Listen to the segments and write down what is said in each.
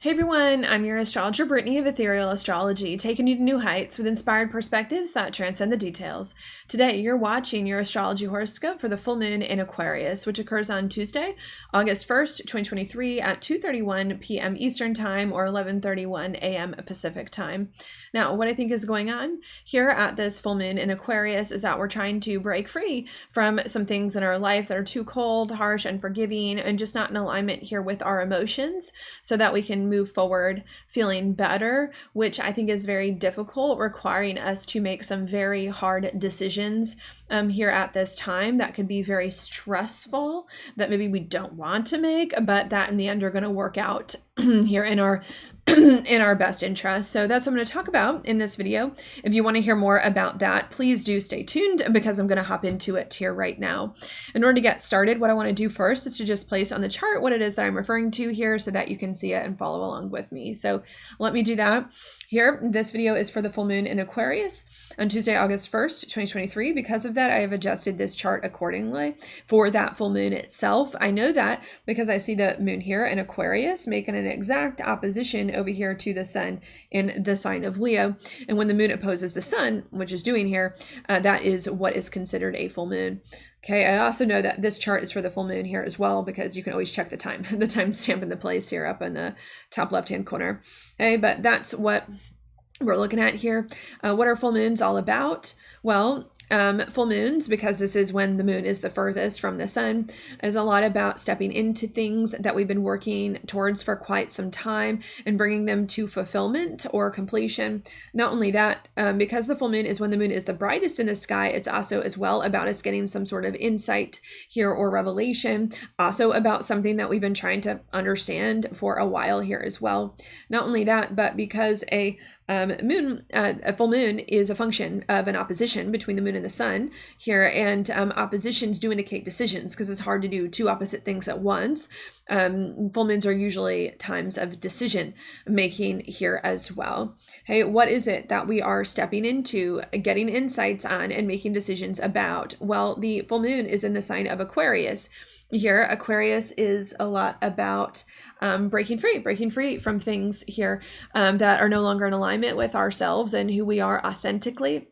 Hey everyone, I'm your astrologer Brittany of Ethereal Astrology, taking you to new heights with inspired perspectives that transcend the details. Today, you're watching your Astrology Horoscope for the full moon in Aquarius, which occurs on Tuesday, August 1st, 2023 at 2:31 p.m. Eastern Time or 11:31 a.m. Pacific Time. Now, what I think is going on here at this full moon in Aquarius is that we're trying to break free from some things in our life that are too cold, harsh, unforgiving, and just not in alignment here with our emotions so that we can move forward feeling better, which I think is very difficult, requiring us to make some very hard decisions here at this time that could be very stressful, that maybe we don't want to make, but that in the end are going to work out here in our in our best interest. So that's what I'm going to talk about in this video. If you want to hear more about that, please do stay tuned because I'm going to hop into it here right now. In order to get started, what I want to do first is to just place on the chart what it is that I'm referring to here so that you can see it and follow along with me. So let me do that here. This video is for the full moon in Aquarius on Tuesday, August 1st, 2023. Because of that, I have adjusted this chart accordingly for that full moon itself. I know that because I see the moon here in Aquarius making an exact opposition over here to the sun in the sign of Leo. And when the moon opposes the sun, which is doing here, that is what is considered a full moon. Okay, I also know that this chart is for the full moon here as well because you can always check the time, the timestamp in the place here up in the top left-hand corner. Okay, but that's what we're looking at here. What are full moons all about? Well, full moons, because this is when the moon is the furthest from the sun, is a lot about stepping into things that we've been working towards for quite some time and bringing them to fulfillment or completion. Not only that, because the full moon is when the moon is the brightest in the sky, it's also as well about us getting some sort of insight here or revelation, also about something that we've been trying to understand for a while here as well. Not only that, but because a full moon is a function of an opposition between the moon and the sun here, and oppositions do indicate decisions because it's hard to do two opposite things at once. Full moons are usually times of decision making here as well. Hey, what is it that we are stepping into, getting insights on, and making decisions about? Well, the full moon is in the sign of Aquarius. Here, Aquarius is a lot about breaking free from things here that are no longer in alignment with ourselves and who we are authentically.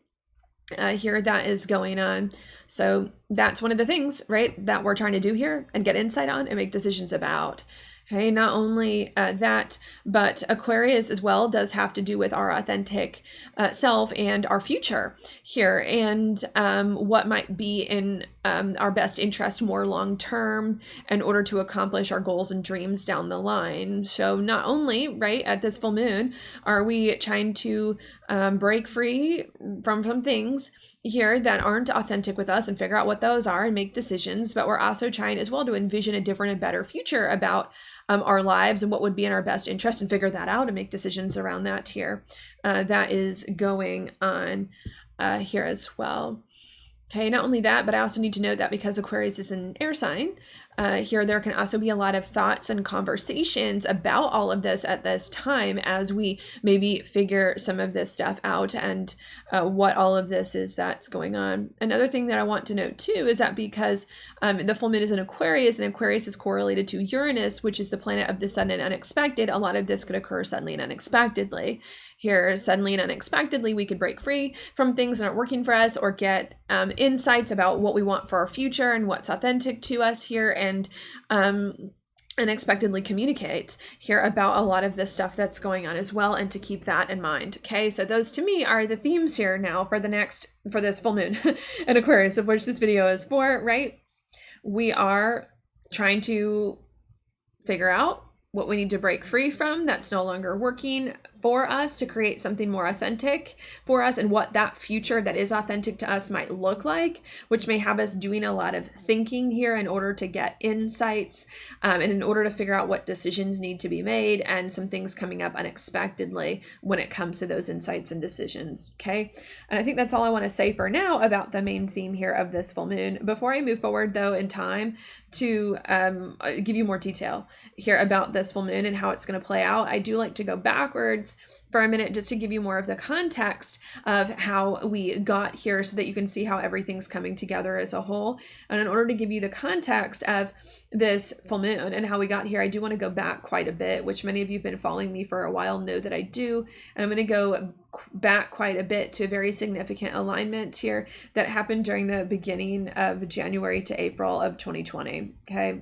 Here, that is going on. So that's one of the things, right, that we're trying to do here and get insight on and make decisions about. Okay, not only that, but Aquarius as well does have to do with our authentic self and our future here, and what might be in our best interest more long term in order to accomplish our goals and dreams down the line. So not only, right, at this full moon are we trying to break free from things here that aren't authentic with us and figure out what those are and make decisions, but we're also trying as well to envision a different and better future about our lives and what would be in our best interest and figure that out and make decisions around that here. That is going on here as well. Okay, not only that, but I also need to note that because Aquarius is an air sign, here there can also be a lot of thoughts and conversations about all of this at this time as we maybe figure some of this stuff out and what all of this is that's going on. Another thing that I want to note too is that because the full moon is in Aquarius and Aquarius is correlated to Uranus, which is the planet of the sudden and unexpected, a lot of this could occur suddenly and unexpectedly. Here, suddenly and unexpectedly, we could break free from things that aren't working for us or get insights about what we want for our future and what's authentic to us here, and unexpectedly communicate here about a lot of this stuff that's going on as well, and to keep that in mind. Okay, so those to me are the themes here now for this full moon in Aquarius, of which this video is for, right? We are trying to figure out what we need to break free from that's no longer working for us to create something more authentic for us, and what that future that is authentic to us might look like, which may have us doing a lot of thinking here in order to get insights and in order to figure out what decisions need to be made, and some things coming up unexpectedly when it comes to those insights and decisions. Okay, and I think that's all I want to say for now about the main theme here of this full moon. Before I move forward though in time to give you more detail here about this full moon and how it's going to play out, I do like to go backwards for a minute just to give you more of the context of how we got here so that you can see how everything's coming together as a whole. And in order to give you the context of this full moon and how we got here, I do want to go back quite a bit, which many of you have been following me for a while know that I do. And I'm going to go back quite a bit to a very significant alignment here that happened during the beginning of January to April of 2020. Okay.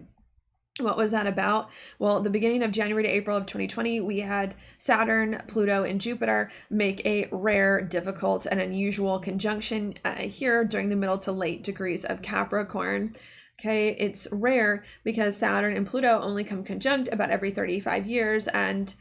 What was that about? Well, the beginning of January to April of 2020, we had Saturn, Pluto, and Jupiter make a rare, difficult, and unusual conjunction here during the middle to late degrees of Capricorn. Okay, it's rare because Saturn and Pluto only come conjunct about every 35 years, and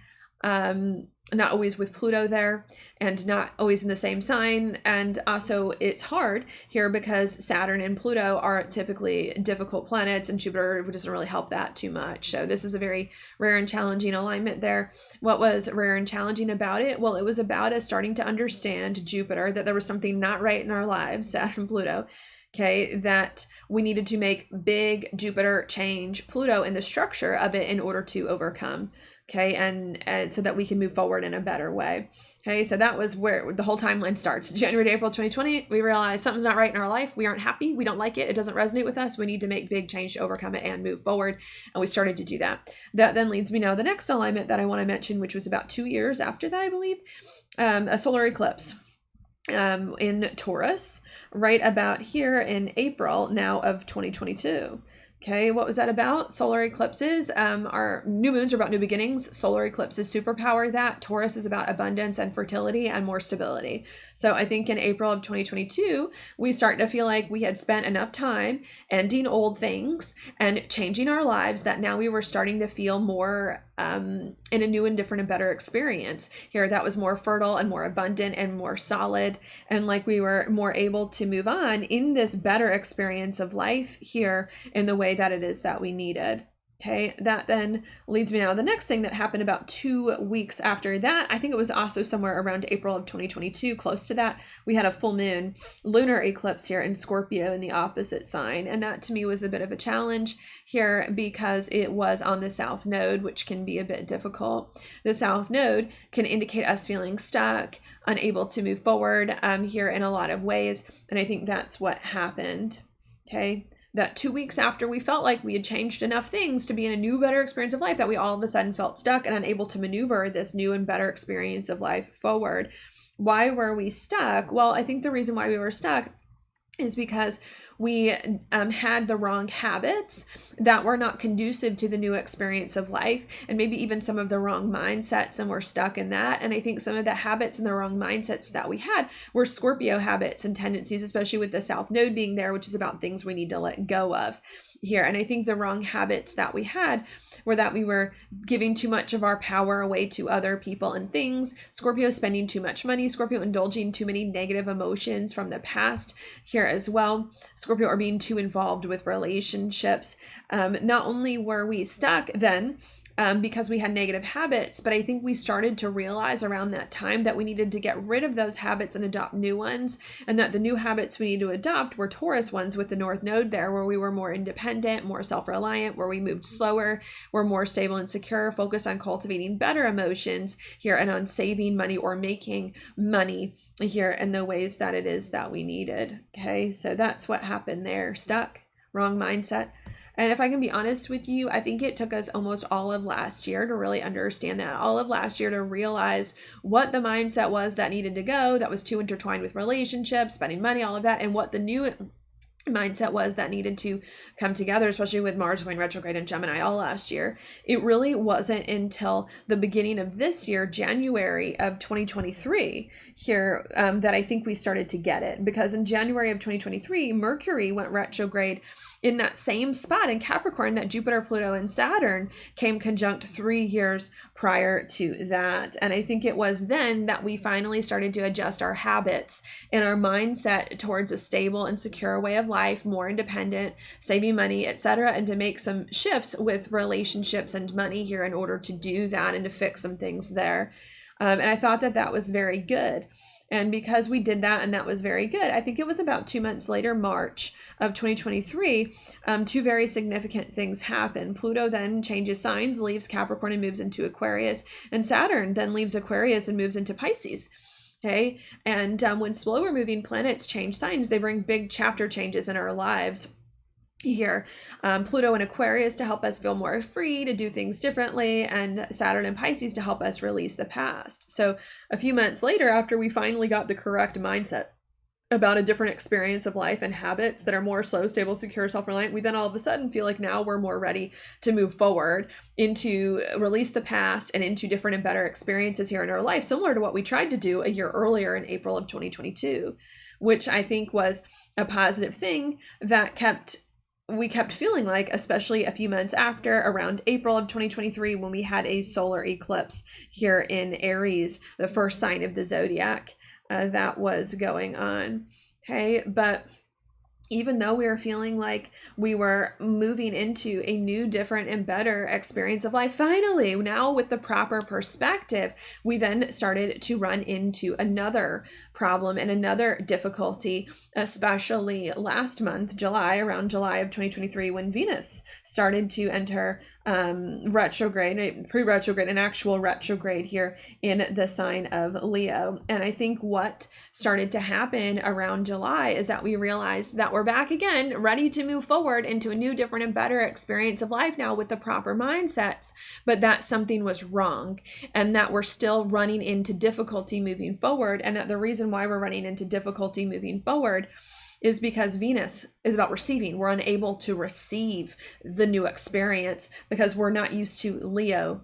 not always with Pluto there, and not always in the same sign. And also it's hard here because Saturn and Pluto are typically difficult planets, and Jupiter doesn't really help that too much. So this is a very rare and challenging alignment there. What was rare and challenging about it? Well, it was about us starting to understand Jupiter, that there was something not right in our lives, Saturn and Pluto. Okay, that we needed to make big Jupiter change Pluto in the structure of it in order to overcome. Okay, and so that we can move forward in a better way. Okay, so that was where the whole timeline starts. January to April 2020, we realized something's not right in our life. We aren't happy. We don't like it. It doesn't resonate with us. We need to make big change to overcome it and move forward. And we started to do that. That then leads me now to the next alignment that I want to mention, which was about 2 years after that, I believe, a solar eclipse in Taurus, right about here in April now of 2022. Okay, what was that about? Solar eclipses. Our new moons are about new beginnings. Solar eclipses superpower that. Taurus is about abundance and fertility and more stability. So I think in April of 2022, we start to feel like we had spent enough time ending old things and changing our lives that now we were starting to feel more in a new and different and better experience here that was more fertile and more abundant and more solid, and like we were more able to move on in this better experience of life here in the way that it is that we needed. Okay, that then leads me now to the next thing that happened about 2 weeks after that. I think it was also somewhere around April of 2022, close to that. We had a full moon lunar eclipse here in Scorpio in the opposite sign. And that to me was a bit of a challenge here because it was on the South Node, which can be a bit difficult. The South Node can indicate us feeling stuck, unable to move forward here in a lot of ways. And I think that's what happened. Okay. That 2 weeks after we felt like we had changed enough things to be in a new, better experience of life, that we all of a sudden felt stuck and unable to maneuver this new and better experience of life forward. Why were we stuck? Well, I think the reason why we were stuck is because we had the wrong habits that were not conducive to the new experience of life, and maybe even some of the wrong mindsets, and we're stuck in that. And I think some of the habits and the wrong mindsets that we had were Scorpio habits and tendencies, especially with the South Node being there, which is about things we need to let go of here. And I think the wrong habits that we had were that we were giving too much of our power away to other people and things. Scorpio spending too much money. Scorpio indulging too many negative emotions from the past here as well. Scorpio are being too involved with relationships. Not only were we stuck then because we had negative habits, but I think we started to realize around that time that we needed to get rid of those habits and adopt new ones, and that the new habits we need to adopt were Taurus ones with the North Node there, where we were more independent, more self-reliant, where we moved slower, we're more stable and secure, focused on cultivating better emotions here and on saving money or making money here in the ways that it is that we needed. Okay, so that's what happened there. Stuck, wrong mindset. And if I can be honest with you, I think it took us almost all of last year to really understand that, all of last year to realize what the mindset was that needed to go, that was too intertwined with relationships, spending money, all of that, and what the new mindset was that needed to come together, especially with Mars going retrograde in Gemini all last year. It really wasn't until the beginning of this year, January of 2023 here, that I think we started to get it, because in January of 2023, Mercury went retrograde in that same spot in Capricorn that Jupiter, Pluto, and Saturn came conjunct 3 years prior to that. And I think it was then that we finally started to adjust our habits and our mindset towards a stable and secure way of life, more independent, saving money, etc., and to make some shifts with relationships and money here in order to do that and to fix some things there. And I thought that that was very good. And because we did that, and that was very good, I think it was about 2 months later, March of 2023, two very significant things happen. Pluto then changes signs, leaves Capricorn and moves into Aquarius, and Saturn then leaves Aquarius and moves into Pisces. Okay, and when slower moving planets change signs, they bring big chapter changes in our lives. Here, Pluto and Aquarius to help us feel more free to do things differently, and Saturn and Pisces to help us release the past. So a few months later, after we finally got the correct mindset about a different experience of life and habits that are more slow, stable, secure, self-reliant, we then all of a sudden feel like now we're more ready to move forward into release the past and into different and better experiences here in our life, similar to what we tried to do a year earlier in April of 2022, which I think was a positive thing that we kept feeling like, especially a few months after, around April of 2023, when we had a solar eclipse here in Aries, the first sign of the zodiac, that was going on. Okay, but even though we were feeling like we were moving into a new, different, and better experience of life, finally, now with the proper perspective, we then started to run into another problem and another difficulty, especially last month, around July of 2023, when Venus started to enter retrograde, pre-retrograde, an actual retrograde here in the sign of Leo. And I think what started to happen around July is that we realized that we're back again, ready to move forward into a new, different, and better experience of life now with the proper mindsets, but that something was wrong, and that we're still running into difficulty moving forward, and that the reason why we're running into difficulty moving forward is because Venus is about receiving. We're unable to receive the new experience because we're not used to Leo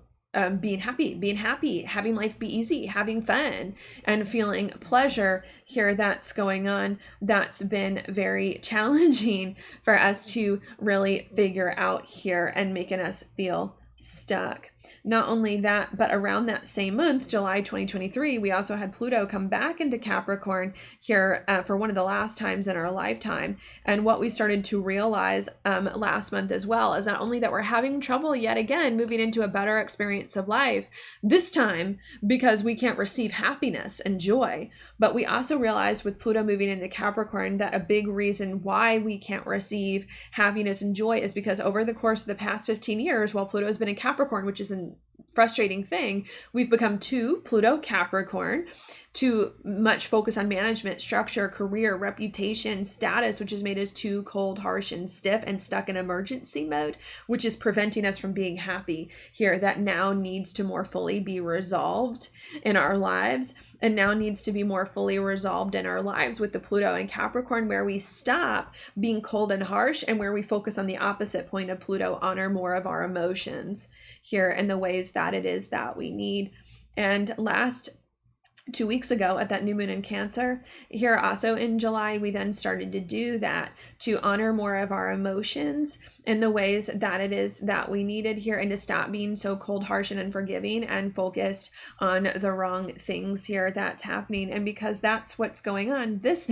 being happy, having life be easy, having fun, and feeling pleasure here. That's going on. That's been very challenging for us to really figure out here and making us feel stuck. Not only that, but around that same month, July 2023, we also had Pluto come back into Capricorn here for one of the last times in our lifetime. And what we started to realize last month as well is not only that we're having trouble yet again moving into a better experience of life, this time because we can't receive happiness and joy, but we also realized with Pluto moving into Capricorn that a big reason why we can't receive happiness and joy is because over the course of the past 15 years, while Pluto has been in Capricorn, which is a frustrating thing, we've become too Pluto Capricorn, too much focus on management, structure, career, reputation, status, which has made us too cold, harsh, and stiff and stuck in emergency mode, which is preventing us from being happy here. That now needs to more fully be resolved in our lives, and now needs to be more fully resolved in our lives with the Pluto and Capricorn, where we stop being cold and harsh and where we focus on the opposite point of Pluto, honor more of our emotions here and the ways that it is that we need. And last 2 weeks ago at that new moon in Cancer, here also in July, we then started to do that, to honor more of our emotions in the ways that it is that we needed here, and to stop being so cold, harsh, and unforgiving and focused on the wrong things here that's happening. And because that's what's going on this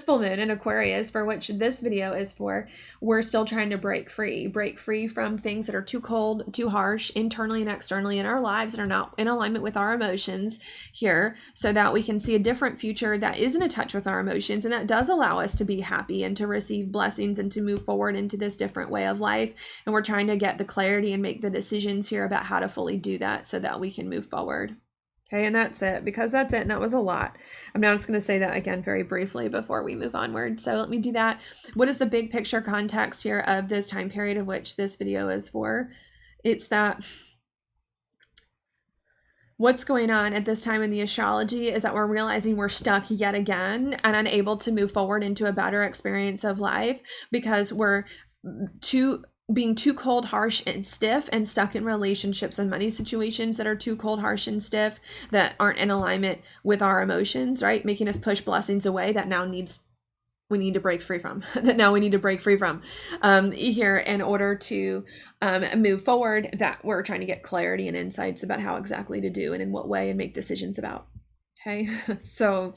full moon in Aquarius, for which this video is for, we're still trying to break free from things that are too cold, too harsh, internally and externally in our lives, and are not in alignment with our emotions here, so that we can see a different future that is in touch with our emotions, and that does allow us to be happy and to receive blessings and to move forward into this different way of life. And we're trying to get the clarity and make the decisions here about how to fully do that so that we can move forward. Okay, and that's it, because that's it, and that was a lot. I'm now just going to say that again very briefly before we move onward. So let me do that. What is the big picture context here of this time period of which this video is for? It's that what's going on at this time in the astrology is that we're realizing we're stuck yet again and unable to move forward into a better experience of life because we're being too cold, harsh, and stiff, and stuck in relationships and money situations that are too cold, harsh, and stiff, that aren't in alignment with our emotions, right? Making us push blessings away that now we need to break free from here in order to move forward, that we're trying to get clarity and insights about how exactly to do and in what way and make decisions about. Okay, so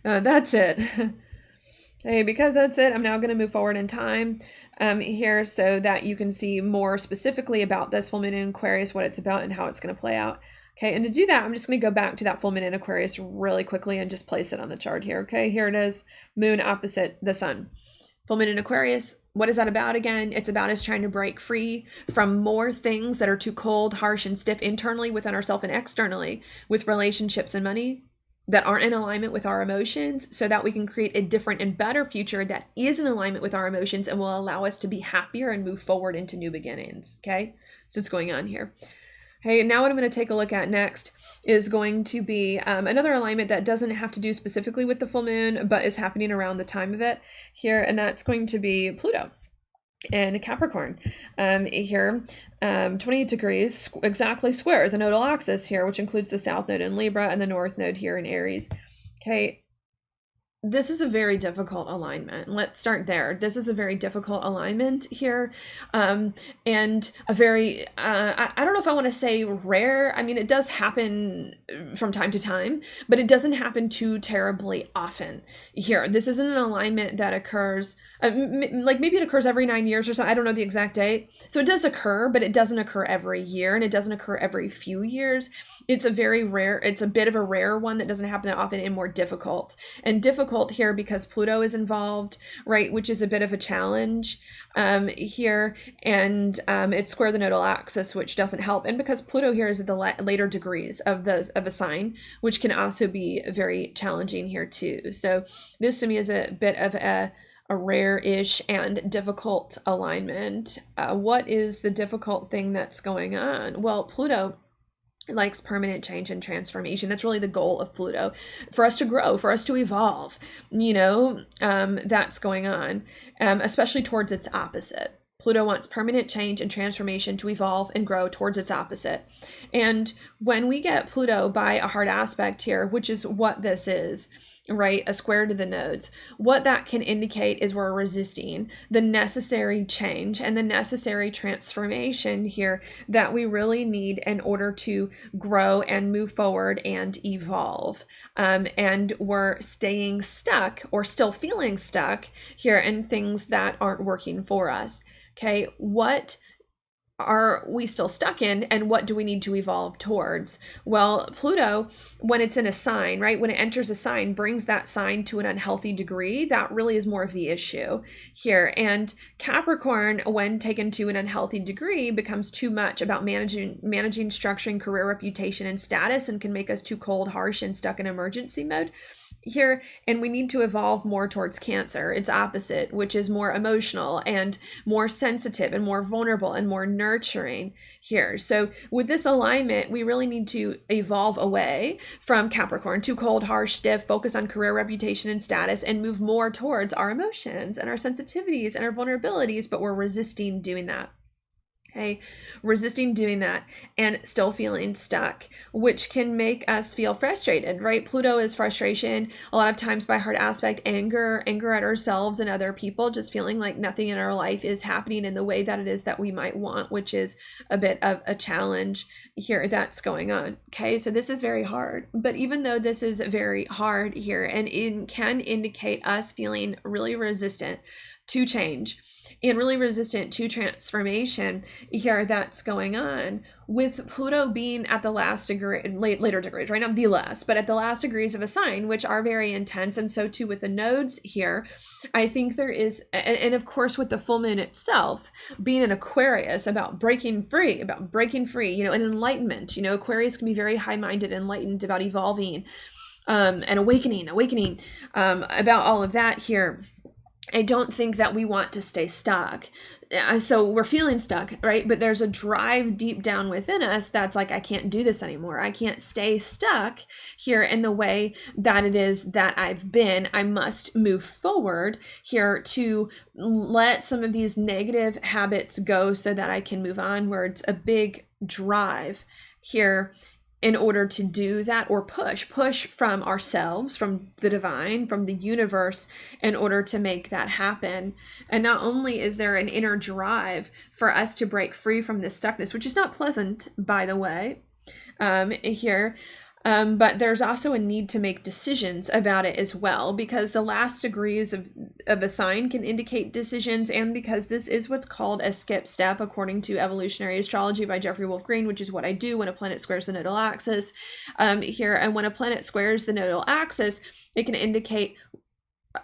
that's it. Okay, because that's it, I'm now going to move forward in time here so that you can see more specifically about this full moon in Aquarius, what it's about and how it's going to play out. Okay, and to do that, I'm just going to go back to that full moon in Aquarius really quickly and just place it on the chart here. Okay, here it is, moon opposite the sun. Full moon in Aquarius, what is that about again? It's about us trying to break free from more things that are too cold, harsh, and stiff internally within ourselves and externally with relationships and money that aren't in alignment with our emotions, so that we can create a different and better future that is in alignment with our emotions and will allow us to be happier and move forward into new beginnings. Okay, so what's going on here. Okay, now what I'm going to take a look at next is going to be another alignment that doesn't have to do specifically with the full moon, but is happening around the time of it here, and that's going to be Pluto and Capricorn here, 28 degrees exactly square the nodal axis here, which includes the south node in Libra and the north node here in Aries. Okay, this is a very difficult alignment. Let's start there. This is a very difficult alignment here, and a very, I don't know if I want to say rare. I mean, it does happen from time to time, but it doesn't happen too terribly often here. This isn't an alignment that occurs, like maybe it occurs every 9 years or so. I don't know the exact date. So it does occur, but it doesn't occur every year, and it doesn't occur every few years. It's a very rare, it's a bit of a rare one that doesn't happen that often, and more difficult. And difficult here because Pluto is involved, right, which is a bit of a challenge here, and it's square the nodal axis, which doesn't help, and because Pluto here is at the later degrees of a sign, which can also be very challenging here too. So this to me is a bit of a rare-ish and difficult alignment. What is the difficult thing that's going on? Well, Pluto likes permanent change and transformation. That's really the goal of Pluto, for us to grow, for us to evolve, that's going on, especially towards its opposite. Pluto wants permanent change and transformation, to evolve and grow towards its opposite. And when we get Pluto by a hard aspect here, which is what this is, right, a square to the nodes, what that can indicate is we're resisting the necessary change and the necessary transformation here that we really in order to grow and move forward and evolve. And we're staying stuck or still feeling stuck here in things that aren't working for us. Okay, what are we still stuck in, and what do we need to evolve towards? Well, Pluto, when it's in a sign, right, when it enters a sign, brings that sign to an unhealthy degree. That really is more of the issue here. And Capricorn, when taken to an unhealthy degree, becomes too much about managing, structuring, career, reputation, and status, and can make us too cold, harsh, and stuck in emergency mode here. And we need to evolve more towards Cancer, its opposite, which is more emotional and more sensitive and more vulnerable and more nurturing here. So with this alignment, we really need to evolve away from Capricorn, too cold, harsh, stiff, focus on career, reputation, and status, and move more towards our emotions and our sensitivities and our vulnerabilities, but we're resisting doing that. Okay, resisting doing that and still feeling stuck, which can make us feel frustrated, right? Pluto is frustration, a lot of times by hard aspect, anger at ourselves and other people, just feeling like nothing in our life is happening in the way that it is that we might want, which is a bit of a challenge here that's going on. Okay, so this is very hard, but even though this is very hard here, and it can indicate us feeling really resistant to change and really resistant to transformation here that's going on, with Pluto being at the last degree, later degrees, right? Not the last, but at the last degrees of a sign, which are very intense. And so too with the nodes here, I think there is, and of course with the full moon itself being an Aquarius, about breaking free, and enlightenment. Aquarius can be very high-minded, enlightened, about evolving and awakening about all of that here. I don't think that we want to stay stuck. So we're feeling stuck, right? But there's a drive deep down within us that's like, I can't do this anymore. I can't stay stuck here in the way that it is that I've been. I must move forward here to let some of these negative habits go so that I can move onwards. A big drive here in order to do that, or push from ourselves, from the divine, from the universe, in order to make that happen. And not only is there an inner drive for us to break free from this stuckness, which is not pleasant, by the way, here, But there's also a need to make decisions about it as well, because the last degrees of a sign can indicate decisions, and because this is what's called a skip step according to evolutionary astrology by Jeffrey Wolf Green, which is what I do when a planet squares the nodal axis here. And when a planet squares the nodal axis, it can indicate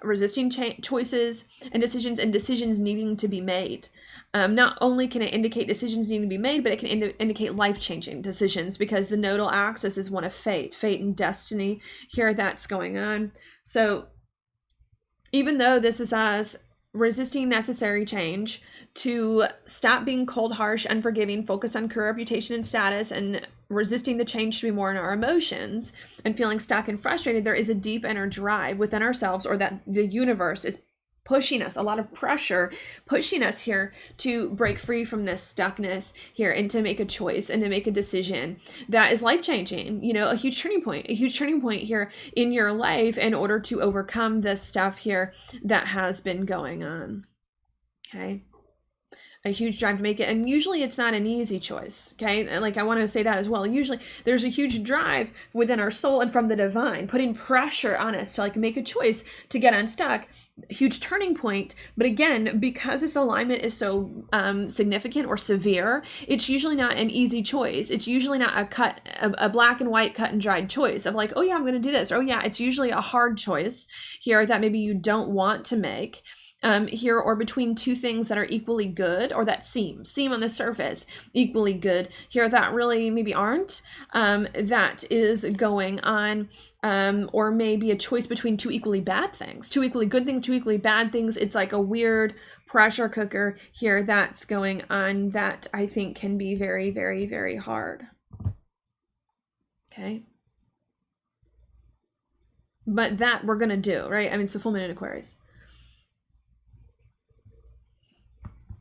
resisting choices and decisions needing to be made. Not only can it indicate decisions needing to be made, but it can indicate life-changing decisions, because the nodal axis is one of fate and destiny here that's going on. So even though this is us resisting necessary change to stop being cold, harsh, unforgiving, focus on career, reputation, and status, and resisting the change to be more in our emotions and feeling stuck and frustrated, there is a deep inner drive within ourselves, or that the universe is pushing us, a lot of pressure pushing us here to break free from this stuckness here and to make a choice and to make a decision that is life-changing, you know, a huge turning point here in your life in order to overcome this stuff here that has been going on. Okay. A huge drive to make it. And usually it's not an easy choice. Okay. Like, I want to say that as well. Usually there's a huge drive within our soul and from the divine, putting pressure on us to like make a choice to get unstuck. Huge turning point. But again, because this alignment is so significant or severe, it's usually not an easy choice. It's usually not a black and white cut and dried choice of like, oh yeah, I'm going to do this. Or oh yeah, it's usually a hard choice here that maybe you don't want to make. Here, or between two things that are equally good, or that seem on the surface equally good here, that really maybe aren't, that is going on, or maybe a choice between two equally bad things, two equally good things, two equally bad things. It's like a weird pressure cooker here that's going on that I think can be very, very, very hard. Okay. But that we're going to do, right? I mean, so full moon in Aquarius.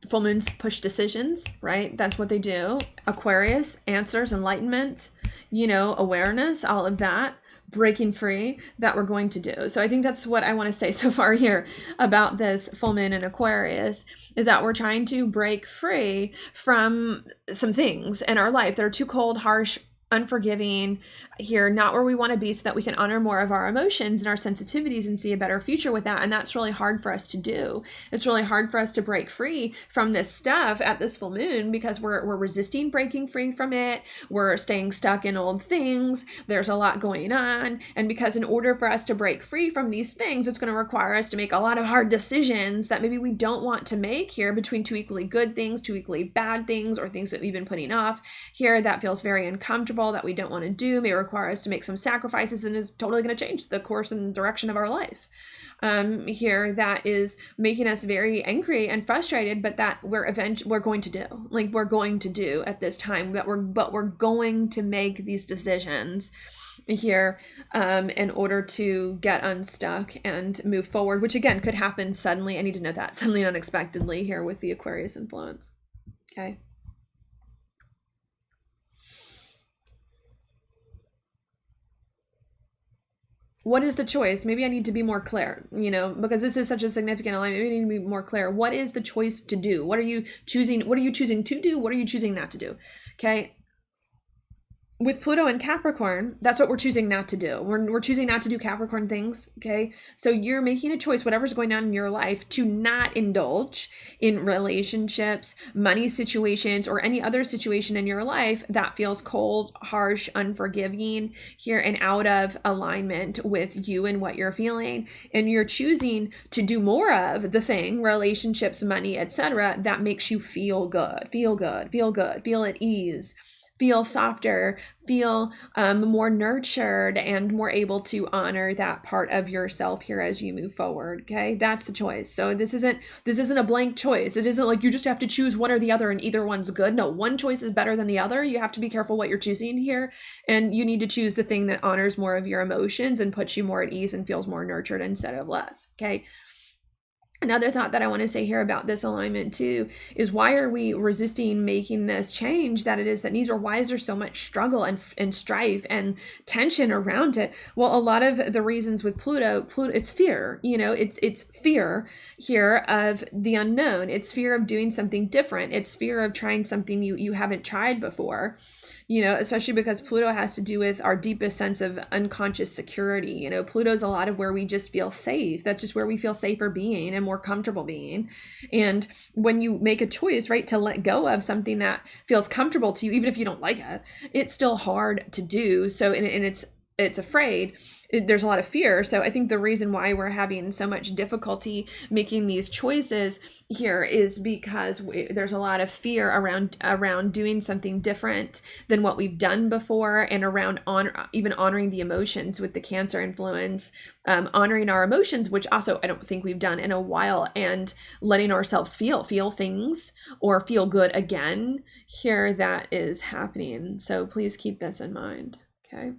Full moons push decisions, right? That's what they do. Aquarius, answers, enlightenment, you know, awareness, all of that, breaking free, that we're going to do. So I think that's what I want to say so far here about this full moon in Aquarius, is that we're trying to break free from some things in our life that are too cold, harsh, unforgiving here, not where we want to be, so that we can honor more of our emotions and our sensitivities and see a better future with that. And that's really hard for us to do. It's really hard for us to break free from this stuff at this full moon, because we're resisting breaking free from it. We're staying stuck in old things. There's a lot going on. And because in order for us to break free from these things, it's going to require us to make a lot of hard decisions that maybe we don't want to make here, between two equally good things, two equally bad things, or things that we've been putting off here that feels very uncomfortable, that we don't want to do, may require us to make some sacrifices, and is totally going to change the course and direction of our life here, that is making us very angry and frustrated, but that we're going to do, like we're going to do at this time, that we're going to make these decisions here in order to get unstuck and move forward, which again could happen suddenly. I need to know that, suddenly and unexpectedly here with the Aquarius influence. Okay. What is the choice? Maybe I need to be more clear, you know, because this is such a significant alignment. Maybe I need to be more clear. What is the choice to do? What are you choosing? What are you choosing to do? What are you choosing not to do? Okay. With Pluto and Capricorn, that's what we're choosing not to do. We're choosing not to do Capricorn things, okay? So you're making a choice, whatever's going on in your life, to not indulge in relationships, money situations, or any other situation in your life that feels cold, harsh, unforgiving here, and out of alignment with you and what you're feeling. And you're choosing to do more of the thing, relationships, money, etc., that makes you feel good, feel at ease, feel softer, feel more nurtured, and more able to honor that part of yourself here as you move forward. Okay, that's the choice. So this isn't a blank choice. It isn't like you just have to choose one or the other and either one's good. No, one choice is better than the other. You have to be careful what you're choosing here, and you need to choose the thing that honors more of your emotions and puts you more at ease and feels more nurtured instead of less. Okay. Another thought that I want to say here about this alignment too is, why are we resisting making this change that it is that needs, or why is there so much struggle and strife and tension around it? Well, a lot of the reasons with Pluto, it's fear. It's fear here of the unknown. It's fear of doing something different. It's fear of trying something you haven't tried before. Especially because Pluto has to do with our deepest sense of unconscious security. Pluto's a lot of where we just feel safe. That's just where we feel safer being and more comfortable being. And when you make a choice, right, to let go of something that feels comfortable to you, even if you don't like it, it's still hard to do. So, and it's afraid. There's a lot of fear. So I think the reason why we're having so much difficulty making these choices here is because there's a lot of fear around doing something different than what we've done before, and around even honoring the emotions with the Cancer influence, honoring our emotions, which also I don't think we've done in a while, and letting ourselves feel things or feel good again here. That is happening. So please keep this in mind. Okay.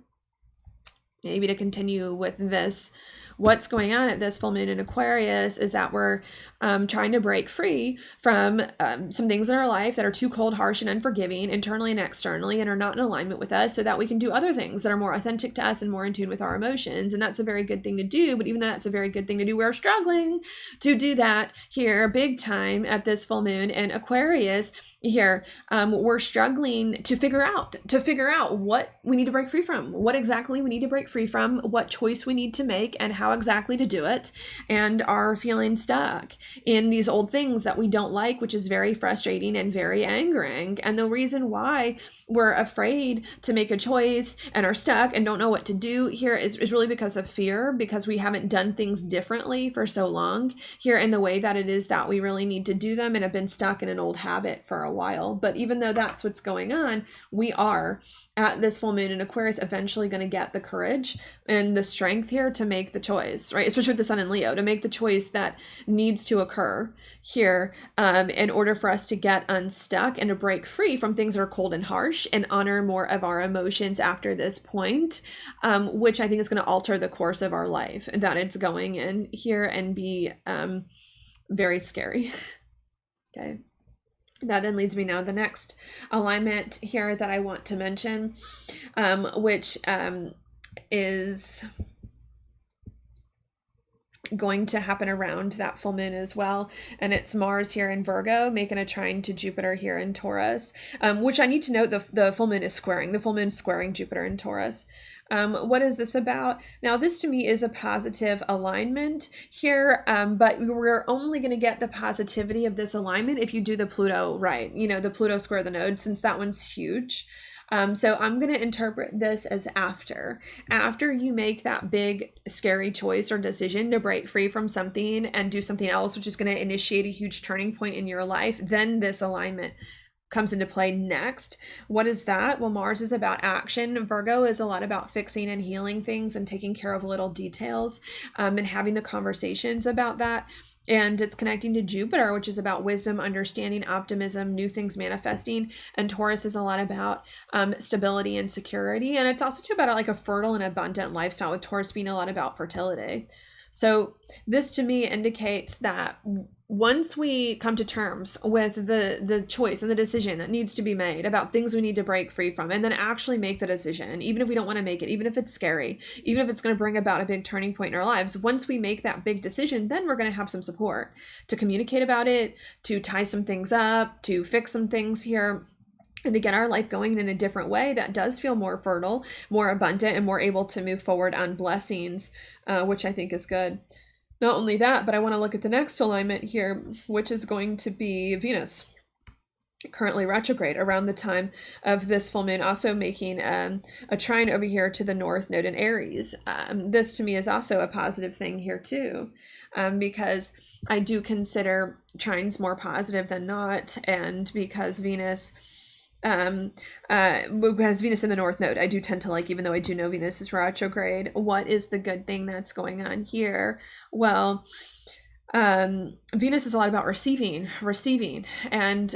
Maybe to continue with this, what's going on at this full moon in Aquarius is that we're trying to break free from some things in our life that are too cold, harsh, and unforgiving internally and externally, and are not in alignment with us, so that we can do other things that are more authentic to us and more in tune with our emotions. And that's a very good thing to do. But even though that's a very good thing to do, we're struggling to do that here big time at this full moon in Aquarius here. We're struggling to figure out what we need to break free from, what exactly we need to break free from, what choice we need to make, and how exactly to do it, and are feeling stuck in these old things that we don't like, which is very frustrating and very angering. And the reason why we're afraid to make a choice and are stuck and don't know what to do here is really because of fear, because we haven't done things differently for so long here in the way that it is that we really need to do them, and have been stuck in an old habit for a while. But even though that's what's going on, we are at this full moon in Aquarius eventually going to get the courage and the strength here to make the choice, right? Especially with the sun in Leo, to make the choice that needs to occur here in order for us to get unstuck and to break free from things that are cold and harsh, and honor more of our emotions after this point, which I think is going to alter the course of our life that it's going in here, and be very scary. Okay. That then leads me now to the next alignment here that I want to mention, which is going to happen around that full moon as well. And it's Mars here in Virgo making a trine to Jupiter here in Taurus, which I need to note the full moon is squaring. The full moon is squaring Jupiter in Taurus. What is this about? Now, this to me is a positive alignment here, but we're only going to get the positivity of this alignment if you do the Pluto right, the Pluto square the node, since that one's huge. So I'm going to interpret this as after you make that big, scary choice or decision to break free from something and do something else, which is going to initiate a huge turning point in your life, then this alignment comes into play next. What is that? Well, Mars is about action. Virgo is a lot about fixing and healing things and taking care of little details, and having the conversations about that. And it's connecting to Jupiter, which is about wisdom, understanding, optimism, new things manifesting. And Taurus is a lot about stability and security. And it's also too about like a fertile and abundant lifestyle, with Taurus being a lot about fertility. So this to me indicates that once we come to terms with the choice and the decision that needs to be made about things we need to break free from, and then actually make the decision, even if we don't want to make it, even if it's scary, even if it's going to bring about a big turning point in our lives, once we make that big decision, then we're going to have some support to communicate about it, to tie some things up, to fix some things here, and to get our life going in a different way that does feel more fertile, more abundant, and more able to move forward on blessings, which I think is good. Not only that, but I want to look at the next alignment here, which is going to be Venus, currently retrograde around the time of this full moon, also making a trine over here to the North Node in Aries. This to me is also a positive thing here too, because I do consider trines more positive than not, and because Venus has Venus in the North Node, I do tend to like, even though I do know Venus is retrograde. What is the good thing that's going on here? Well, Venus is a lot about receiving, and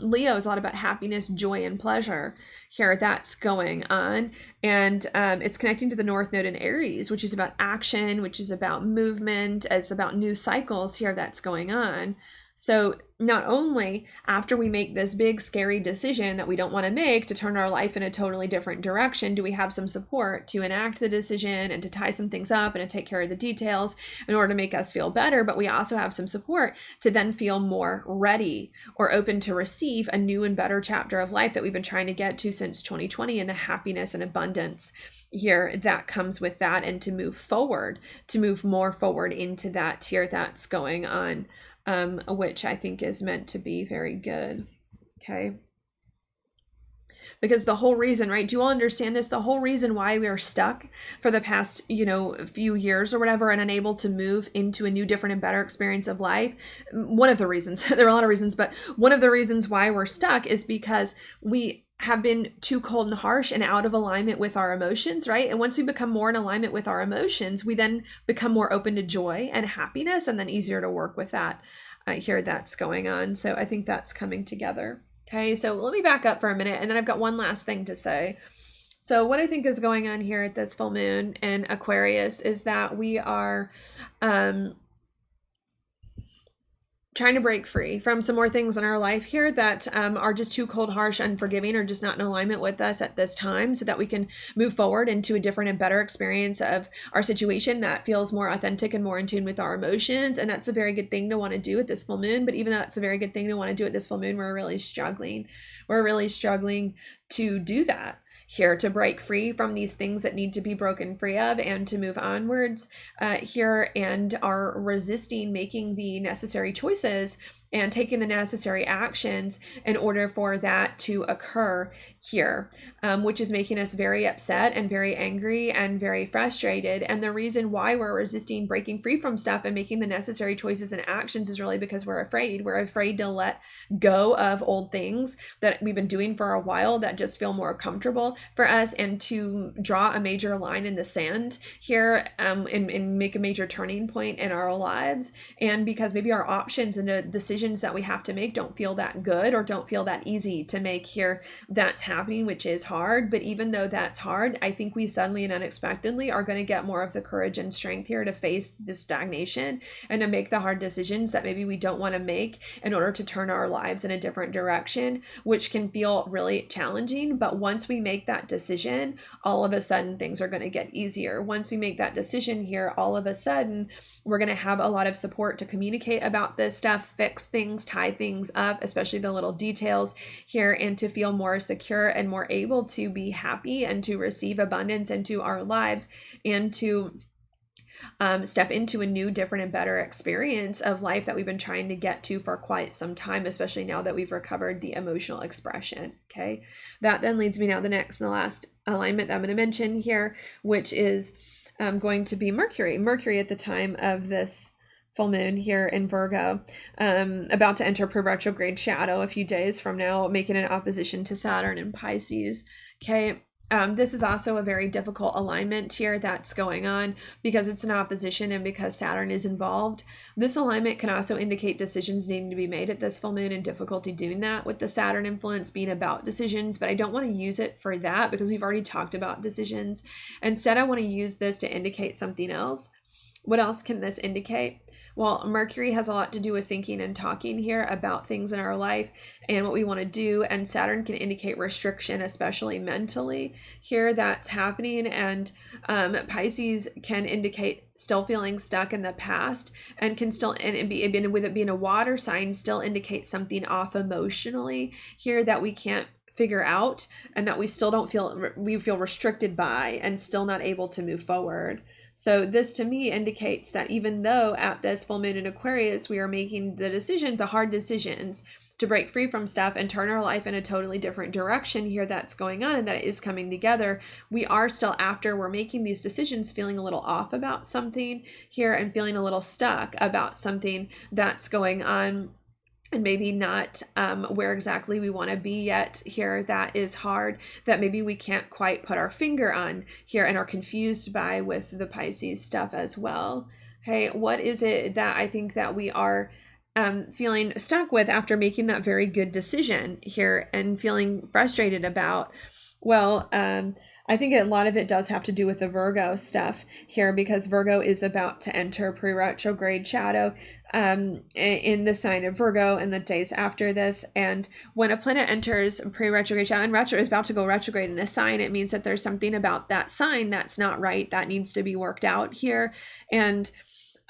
Leo is a lot about happiness, joy, and pleasure. Here, that's going on, and it's connecting to the North Node in Aries, which is about action, which is about movement. It's about new cycles here. That's going on. So not only after we make this big scary decision that we don't want to make to turn our life in a totally different direction, do we have some support to enact the decision and to tie some things up and to take care of the details in order to make us feel better, but we also have some support to then feel more ready or open to receive a new and better chapter of life that we've been trying to get to since 2020, and the happiness and abundance here that comes with that, and to move forward, to move more forward into that here that's going on. Which I think is meant to be very good. Okay. Because the whole reason, right? Do you all understand this? The whole reason why we are stuck for the past, few years or whatever, and unable to move into a new, different, and better experience of life. One of the reasons, there are a lot of reasons, but one of the reasons why we're stuck is because we have been too cold and harsh and out of alignment with our emotions, right? And once we become more in alignment with our emotions, we then become more open to joy and happiness, and then easier to work with that. Here that's going on. So I think that's coming together. Okay, so let me back up for a minute, and then I've got one last thing to say. So what I think is going on here at this full moon in Aquarius is that we are trying to break free from some more things in our life here that are just too cold, harsh, unforgiving, or just not in alignment with us at this time, so that we can move forward into a different and better experience of our situation that feels more authentic and more in tune with our emotions. And that's a very good thing to want to do at this full moon. But even though that's a very good thing to want to do at this full moon, we're really struggling. We're really struggling to do that here, to break free from these things that need to be broken free of and to move onwards here, and are resisting making the necessary choices and taking the necessary actions in order for that to occur here, which is making us very upset and very angry and very frustrated. And the reason why we're resisting breaking free from stuff and making the necessary choices and actions is really because we're afraid. We're afraid to let go of old things that we've been doing for a while that just feel more comfortable for us, and to draw a major line in the sand here, and make a major turning point in our lives. And because maybe our options and the decisions that we have to make don't feel that good or don't feel that easy to make here, that's happening, which is hard. But even though that's hard, I think we suddenly and unexpectedly are going to get more of the courage and strength here to face this stagnation and to make the hard decisions that maybe we don't want to make in order to turn our lives in a different direction, which can feel really challenging. But once we make that decision, all of a sudden things are going to get easier. Once we make that decision here, all of a sudden we're going to have a lot of support to communicate about this stuff, fix things, tie things up, especially the little details here, and to feel more secure and more able to be happy and to receive abundance into our lives, and to step into a new, different, and better experience of life that we've been trying to get to for quite some time, especially now that we've recovered the emotional expression. Okay, that then leads me now to the next and the last alignment that I'm going to mention here, which is going to be Mercury. Mercury at the time of this full moon here in Virgo, about to enter retrograde shadow a few days from now, making an opposition to Saturn in Pisces. Okay. This is also a very difficult alignment here that's going on because it's an opposition and because Saturn is involved. This alignment can also indicate decisions needing to be made at this full moon and difficulty doing that, with the Saturn influence being about decisions. But I don't want to use it for that because we've already talked about decisions. Instead, I want to use this to indicate something else. What else can this indicate? Well, Mercury has a lot to do with thinking and talking here about things in our life and what we want to do. And Saturn can indicate restriction, especially mentally here, that's happening. And Pisces can indicate still feeling stuck in the past, and can still, and with it being a water sign, still indicate something off emotionally here that we can't figure out, and that we still don't feel, we feel restricted by, and still not able to move forward. So this to me indicates that even though at this full moon in Aquarius, we are making the decisions, the hard decisions to break free from stuff and turn our life in a totally different direction here that's going on, and that is coming together, we are still, after we're making these decisions, feeling a little off about something here and feeling a little stuck about something that's going on, and maybe not where exactly we want to be yet here. That is hard, that maybe we can't quite put our finger on here and are confused by with the Pisces stuff as well. Okay, what is it that I think that we are feeling stuck with after making that very good decision here and feeling frustrated about? Well, I think a lot of it does have to do with the Virgo stuff here, because Virgo is about to enter pre-retrograde shadow in the sign of Virgo and the days after this. And when a planet enters pre-retrograde shadow and retro is about to go retrograde in a sign, it means that there's something about that sign that's not right, that needs to be worked out here. And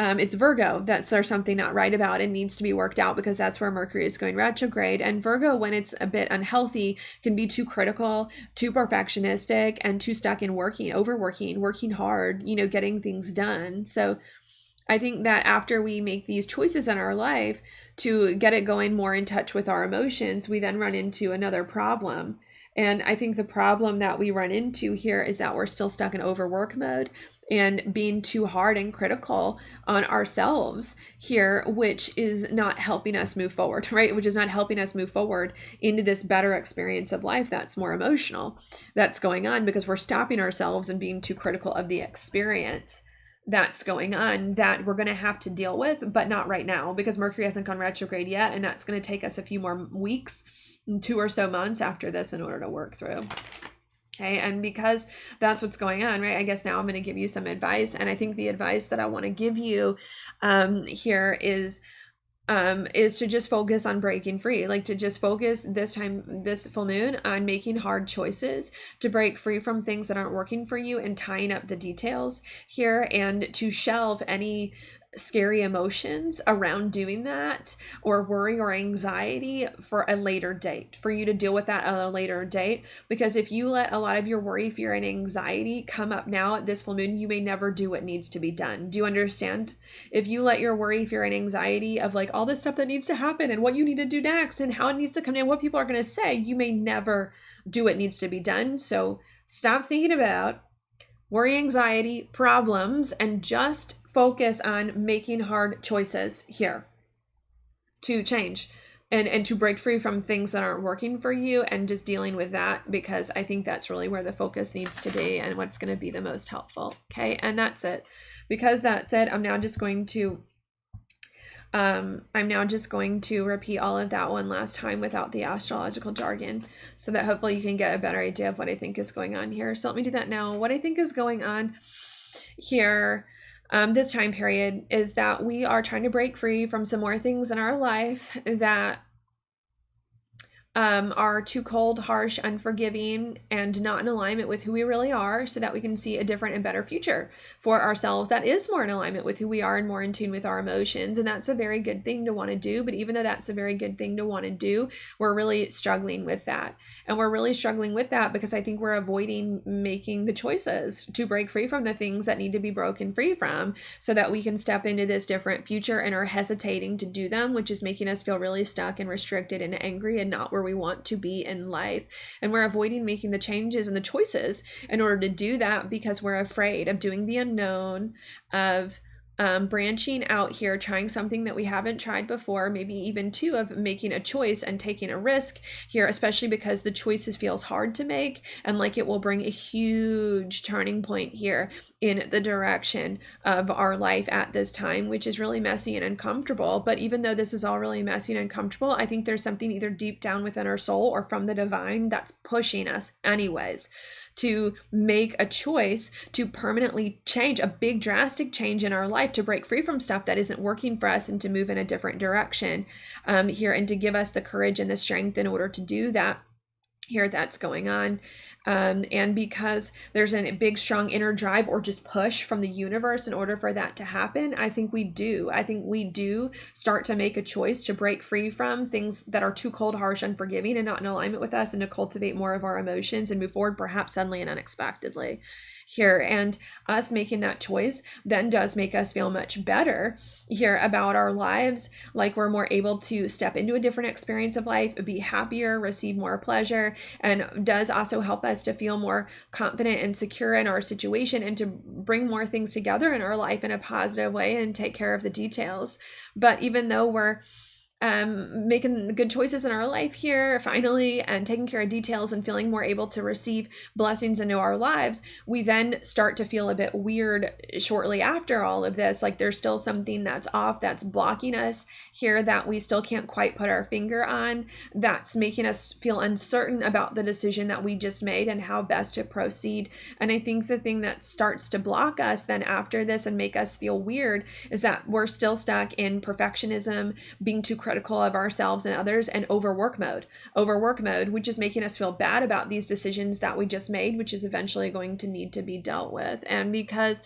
it's Virgo that's there's something not right about and needs to be worked out, because that's where Mercury is going retrograde. And Virgo, when it's a bit unhealthy, can be too critical, too perfectionistic, and too stuck in overworking, working hard, getting things done. So I think that after we make these choices in our life to get it going more in touch with our emotions, we then run into another problem. And I think the problem that we run into here is that we're still stuck in overwork mode and being too hard and critical on ourselves here, which is not helping us move forward, right? Which is not helping us move forward into this better experience of life that's more emotional that's going on, because we're stopping ourselves and being too critical of the experience that's going on, that we're going to have to deal with, but not right now, because Mercury hasn't gone retrograde yet. And that's going to take us a few more weeks, 2 or so months after this, in order to work through. Okay, and because that's what's going on, right? I guess now I'm going to give you some advice. And I think the advice that I want to give you here is to just focus on breaking free, like to just focus this full moon on making hard choices, to break free from things that aren't working for you and tying up the details here, and to shelve any scary emotions around doing that, or worry or anxiety, for a later date, for you to deal with that at a later date. Because if you let a lot of your worry, fear, and anxiety come up now at this full moon, you may never do what needs to be done. Do you understand? If you let your worry, fear, and anxiety of like all this stuff that needs to happen and what you need to do next and how it needs to come in, what people are going to say, you may never do what needs to be done. So stop thinking about worry, anxiety, problems, and just focus on making hard choices here to change and to break free from things that aren't working for you, and just dealing with that, because I think that's really where the focus needs to be and what's going to be the most helpful. Okay, and that's it. Because that's it, I'm now just going to repeat all of that one last time without the astrological jargon, so that hopefully you can get a better idea of what I think is going on here. So let me do that now. What I think is going on here this time period is that we are trying to break free from some more things in our life that are too cold, harsh, unforgiving, and not in alignment with who we really are, so that we can see a different and better future for ourselves that is more in alignment with who we are and more in tune with our emotions. And that's a very good thing to want to do. But even though that's a very good thing to want to do, we're really struggling with that. And we're really struggling with that because I think we're avoiding making the choices to break free from the things that need to be broken free from, so that we can step into this different future, and are hesitating to do them, which is making us feel really stuck and restricted and angry and not where we want to be in life. And we're avoiding making the changes and the choices in order to do that, because we're afraid of doing the unknown, of branching out here, trying something that we haven't tried before, maybe even two, of making a choice and taking a risk here, especially because the choices feels hard to make, and like it will bring a huge turning point here in the direction of our life at this time, which is really messy and uncomfortable. But even though this is all really messy and uncomfortable, I think there's something either deep down within our soul or from the divine that's pushing us anyways to make a choice to permanently change, a big drastic change in our life, to break free from stuff that isn't working for us and to move in a different direction here, and to give us the courage and the strength in order to do that here. That's going on. And because there's a big, strong inner drive or just push from the universe in order for that to happen, I think we do start to make a choice to break free from things that are too cold, harsh, unforgiving, and not in alignment with us, and to cultivate more of our emotions and move forward, perhaps suddenly and unexpectedly here. And us making that choice then does make us feel much better here about our lives, like we're more able to step into a different experience of life, be happier, receive more pleasure, and does also help us to feel more confident and secure in our situation, and to bring more things together in our life in a positive way and take care of the details. But even though we're making good choices in our life here finally, and taking care of details and feeling more able to receive blessings into our lives, we then start to feel a bit weird shortly after all of this. Like there's still something that's off, that's blocking us here, that we still can't quite put our finger on, that's making us feel uncertain about the decision that we just made and how best to proceed. And I think the thing that starts to block us then after this and make us feel weird is that we're still stuck in perfectionism, being too critical of ourselves and others, and overwork mode, which is making us feel bad about these decisions that we just made, which is eventually going to need to be dealt with. And because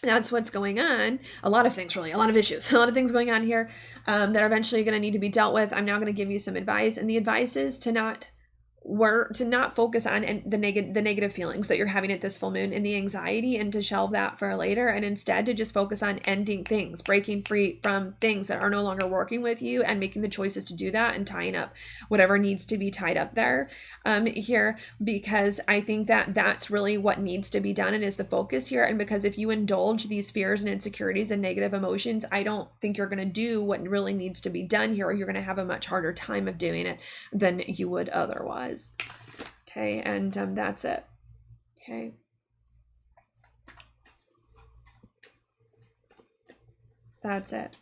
that's what's going on, a lot of things, really, a lot of issues, a lot of things going on here that are eventually going to need to be dealt with. I'm now going to give you some advice, and the advice is to not focus on the negative feelings that you're having at this full moon and the anxiety, and to shelve that for later, and instead to just focus on ending things, breaking free from things that are no longer working with you, and making the choices to do that, and tying up whatever needs to be tied up there here, because I think that that's really what needs to be done and is the focus here. And because if you indulge these fears and insecurities and negative emotions, I don't think you're going to do what really needs to be done here, or you're going to have a much harder time of doing it than you would otherwise. Okay, and that's it. Okay. That's it.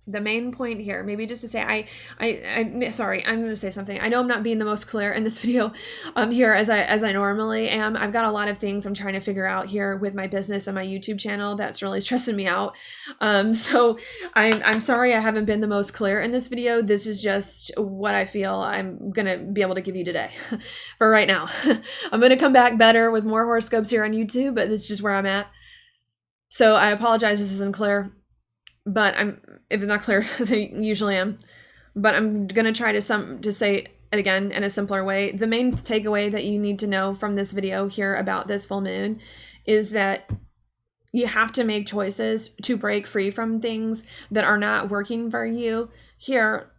The main point here, maybe just to say, I'm sorry, I'm going to say something. I know I'm not being the most clear in this video here as I normally am. I've got a lot of things I'm trying to figure out here with my business and my YouTube channel that's really stressing me out. So I'm sorry I haven't been the most clear in this video. This is just what I feel I'm going to be able to give you today for right now. I'm going to come back better with more horoscopes here on YouTube, but this is just where I'm at. So I apologize this isn't clear. But if it's not clear, as I usually am, but I'm going to try to say it again in a simpler way. The main takeaway that you need to know from this video here about this full moon is that you have to make choices to break free from things that are not working for you here,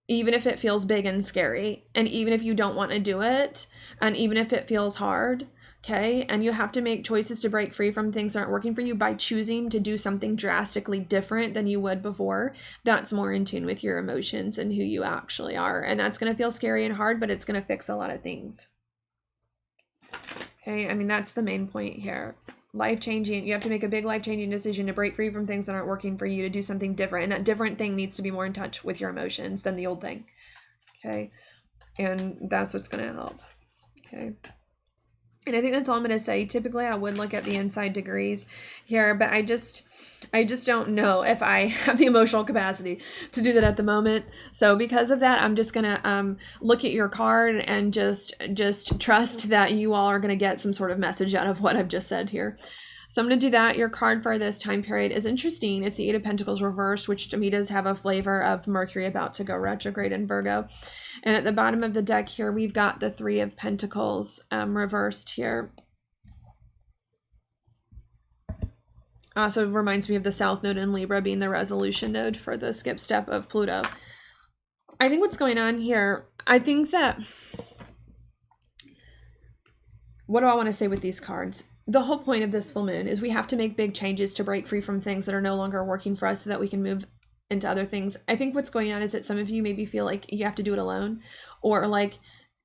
even if it feels big and scary, and even if you don't want to do it, and even if it feels hard. Okay, and you have to make choices to break free from things that aren't working for you by choosing to do something drastically different than you would before. That's more in tune with your emotions and who you actually are. And that's going to feel scary and hard, but it's going to fix a lot of things. Okay, I mean, that's the main point here. Life-changing, you have to make a big life-changing decision to break free from things that aren't working for you, to do something different. And that different thing needs to be more in touch with your emotions than the old thing. Okay, and that's what's going to help. Okay. And I think that's all I'm going to say. Typically, I would look at the inside degrees here, but I just don't know if I have the emotional capacity to do that at the moment. So because of that, I'm just going to look at your card and just trust that you all are going to get some sort of message out of what I've just said here. So I'm going to do that. Your card for this time period is interesting. It's the Eight of Pentacles reversed, which to me does have a flavor of Mercury about to go retrograde in Virgo. And at the bottom of the deck here, we've got the Three of Pentacles reversed here. Also reminds me of the South Node in Libra being the resolution node for the skip step of Pluto. I think what's going on here, I think that, what do I want to say with these cards? The whole point of this full moon is we have to make big changes to break free from things that are no longer working for us so that we can move into other things. I think what's going on is that some of you maybe feel like you have to do it alone, or like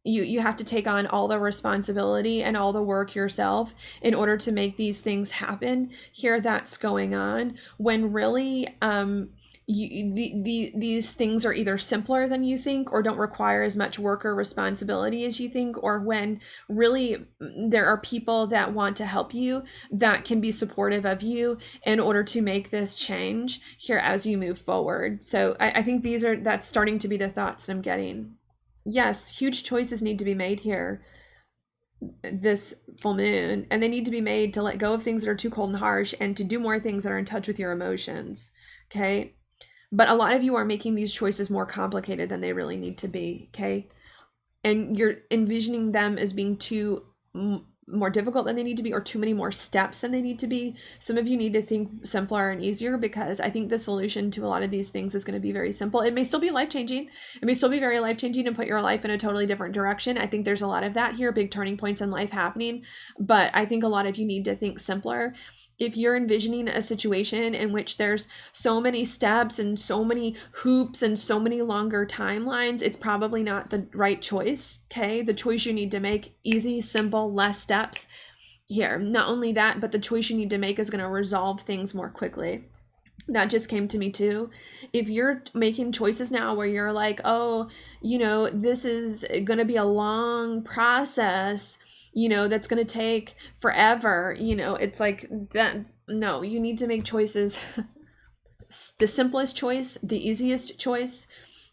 you have to take on all the responsibility and all the work yourself in order to make these things happen. Here that's going on, when really these things are either simpler than you think, or don't require as much work or responsibility as you think, or when really there are people that want to help you, that can be supportive of you in order to make this change here as you move forward. So I think that's starting to be the thoughts I'm getting. Yes, huge choices need to be made here this full moon, and they need to be made to let go of things that are too cold and harsh, and to do more things that are in touch with your emotions. Okay. But a lot of you are making these choices more complicated than they really need to be, okay? And you're envisioning them as being too more difficult than they need to be, or too many more steps than they need to be. Some of you need to think simpler and easier, because I think the solution to a lot of these things is going to be very simple. It may still be life-changing. It may still be very life-changing and put your life in a totally different direction. I think there's a lot of that here, big turning points in life happening. But I think a lot of you need to think simpler if you're envisioning a situation in which there's so many steps and so many hoops and so many longer timelines, it's probably not the right choice, okay? The choice you need to make, easy, simple, less steps here. Not only that, but the choice you need to make is going to resolve things more quickly. That just came to me too. If you're making choices now where you're like, oh, this is going to be a long process, that's going to take forever, it's like that. No, you need to make choices. The simplest choice, the easiest choice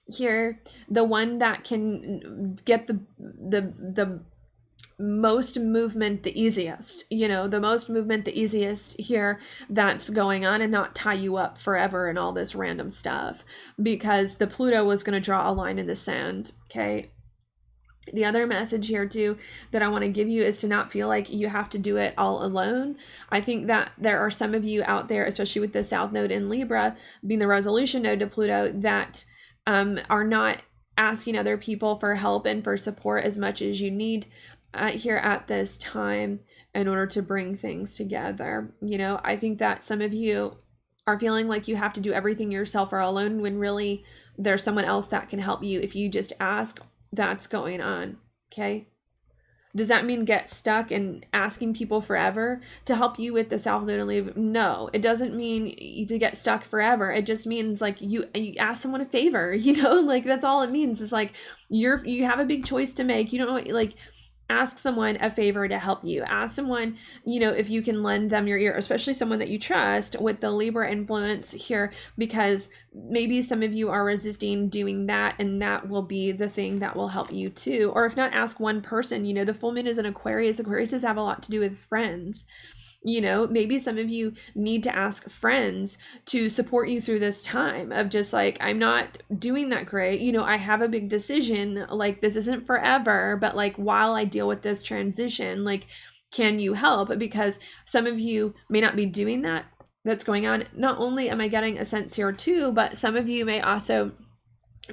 here, the one that can get the most movement the easiest, the most movement the easiest here that's going on, and not tie you up forever and all this random stuff, because the Pluto was going to draw a line in the sand, okay? The other message here too that I want to give you is to not feel like you have to do it all alone. I think that there are some of you out there, especially with the South Node in Libra being the resolution node to Pluto, that are not asking other people for help and for support as much as you need here at this time in order to bring things together. I think that some of you are feeling like you have to do everything yourself or alone, when really there's someone else that can help you if you just ask. That's going on, okay? Does that mean get stuck and asking people forever to help you with the South Node and Libra? No, it doesn't mean to get stuck forever. It just means like you ask someone a favor, like that's all it means. It's like you have a big choice to make. You don't know, like, ask someone a favor to help you. Ask someone, if you can lend them your ear, especially someone that you trust with the Libra influence here, because maybe some of you are resisting doing that, and that will be the thing that will help you too. Or if not, ask one person. The full moon is in Aquarius. Aquarius does have a lot to do with friends. Maybe some of you need to ask friends to support you through this time of just like, I'm not doing that great. I have a big decision, like this isn't forever, but like while I deal with this transition, like, can you help? Because some of you may not be doing that's going on. Not only am I getting a sense here too, but some of you may also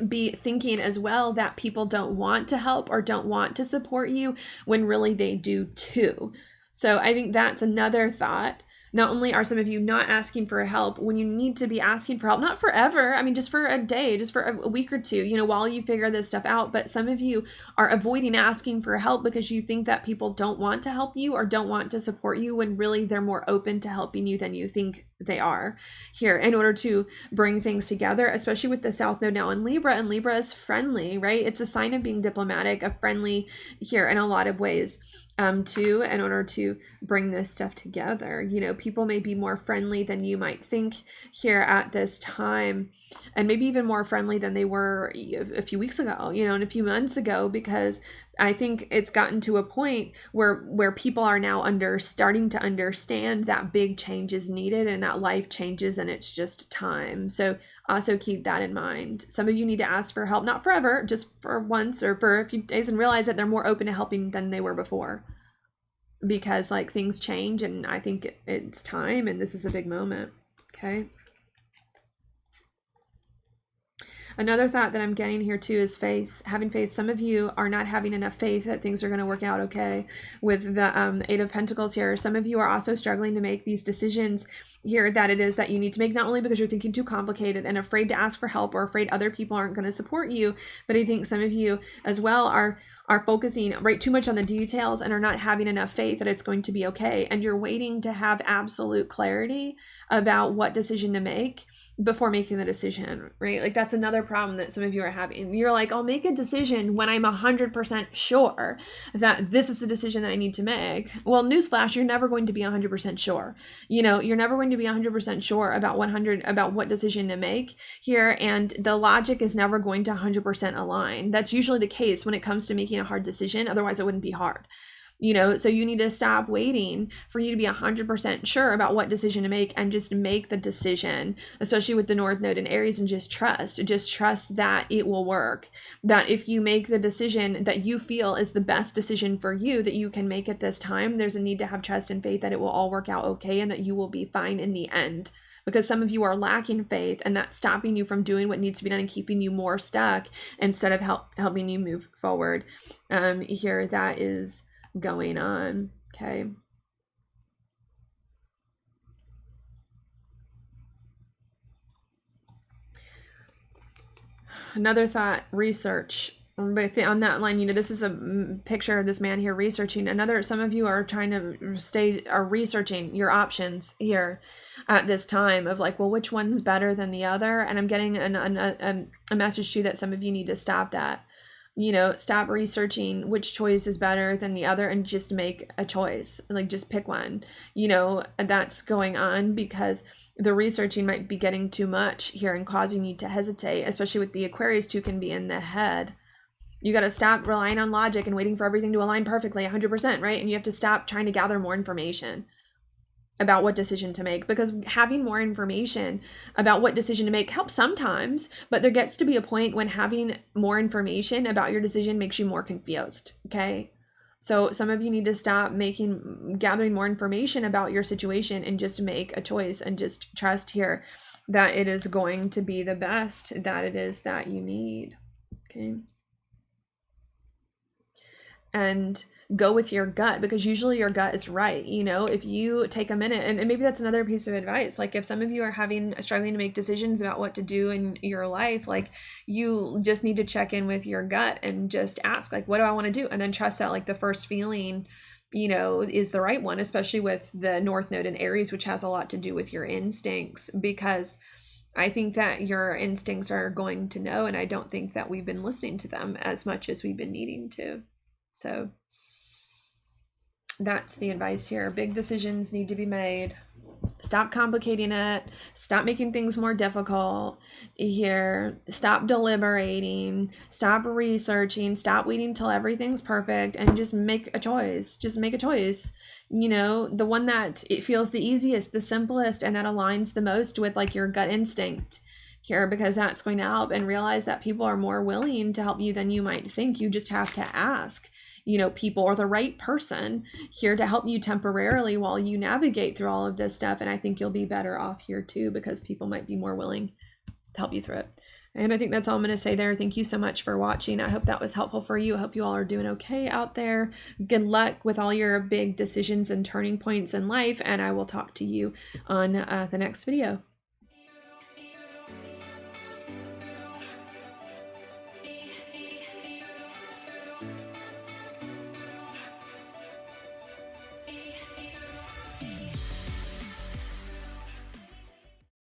be thinking as well that people don't want to help or don't want to support you, when really they do too. So I think that's another thought. Not only are some of you not asking for help when you need to be asking for help, not forever, I mean, just for a day, just for a week or two, while you figure this stuff out, but some of you are avoiding asking for help because you think that people don't want to help you or don't want to support you, when really they're more open to helping you than you think they are here, in order to bring things together, especially with the South Node now in Libra, and Libra is friendly, right? It's a sign of being diplomatic, of friendly here in a lot of ways. Too, in order to bring this stuff together. People may be more friendly than you might think here at this time, and maybe even more friendly than they were a few weeks ago, and a few months ago, because I think it's gotten to a point where people are now starting to understand that big change is needed and that life changes and it's just time. So also keep that in mind. Some of you need to ask for help, not forever, just for once or for a few days, and realize that they're more open to helping than they were before, because like things change, and I think it's time, and this is a big moment, okay? Another thought that I'm getting here too is faith, having faith. Some of you are not having enough faith that things are going to work out okay with the Eight of Pentacles here. Some of you are also struggling to make these decisions here that it is that you need to make, not only because you're thinking too complicated and afraid to ask for help or afraid other people aren't going to support you, but I think some of you as well are focusing too much on the details and are not having enough faith that it's going to be okay. And you're waiting to have absolute clarity about what decision to make before making the decision, right? Like that's another problem that some of you are having. You're like, I'll make a decision when I'm 100% sure that this is the decision that I need to make. Well, newsflash, you're never going to be 100% sure. You're never going to be 100% sure about what decision to make here. And the logic is never going to 100% align. That's usually the case when it comes to making a hard decision. Otherwise it wouldn't be hard. So you need to stop waiting for you to be 100% sure about what decision to make and just make the decision, especially with the North Node in Aries, and just trust that it will work. That if you make the decision that you feel is the best decision for you, that you can make at this time, there's a need to have trust and faith that it will all work out okay and that you will be fine in the end. Because some of you are lacking faith, and that's stopping you from doing what needs to be done and keeping you more stuck instead of helping you move forward. Here, that is going on, okay? Another thought, research. But on that line, you know, this is a picture of this man here researching. Some of you are trying to are researching your options here at this time of like, well, which one's better than the other? And I'm getting a message too that some of you need to stop that. You know, stop researching which choice is better than the other and just make a choice. Like, just pick one. You know, and that's going on because the researching might be getting too much here and causing you to hesitate, especially with the Aquarius too, can be in the head. You got to stop relying on logic and waiting for everything to align perfectly 100%, right? And you have to stop trying to gather more information about what decision to make, because having more information about what decision to make helps sometimes, but there gets to be a point when having more information about your decision makes you more confused, okay? So some of you need to stop gathering more information about your situation and just make a choice and just trust here that it is going to be the best that it is that you need, okay? And go with your gut, because usually your gut is right. You know, if you take a minute, and maybe that's another piece of advice, like if some of you are struggling to make decisions about what to do in your life, like you just need to check in with your gut and just ask, like, what do I want to do? And then trust that like the first feeling, you know, is the right one, especially with the North Node in Aries, which has a lot to do with your instincts, because I think that your instincts are going to know, and I don't think that we've been listening to them as much as we've been needing to. So that's the advice here. Big decisions need to be made. Stop complicating it. Stop making things more difficult here. Stop deliberating. Stop researching. Stop waiting till everything's perfect and just make a choice. Just make a choice. You know, the one that it feels the easiest, the simplest, and that aligns the most with like your gut instinct here, because that's going to help. And realize that people are more willing to help you than you might think. You just have to ask, you know, people or the right person here to help you temporarily while you navigate through all of this stuff. And I think you'll be better off here too, because people might be more willing to help you through it. And I think that's all I'm going to say there. Thank you so much for watching. I hope that was helpful for you. I hope you all are doing okay out there. Good luck with all your big decisions and turning points in life. And I will talk to you on the next video.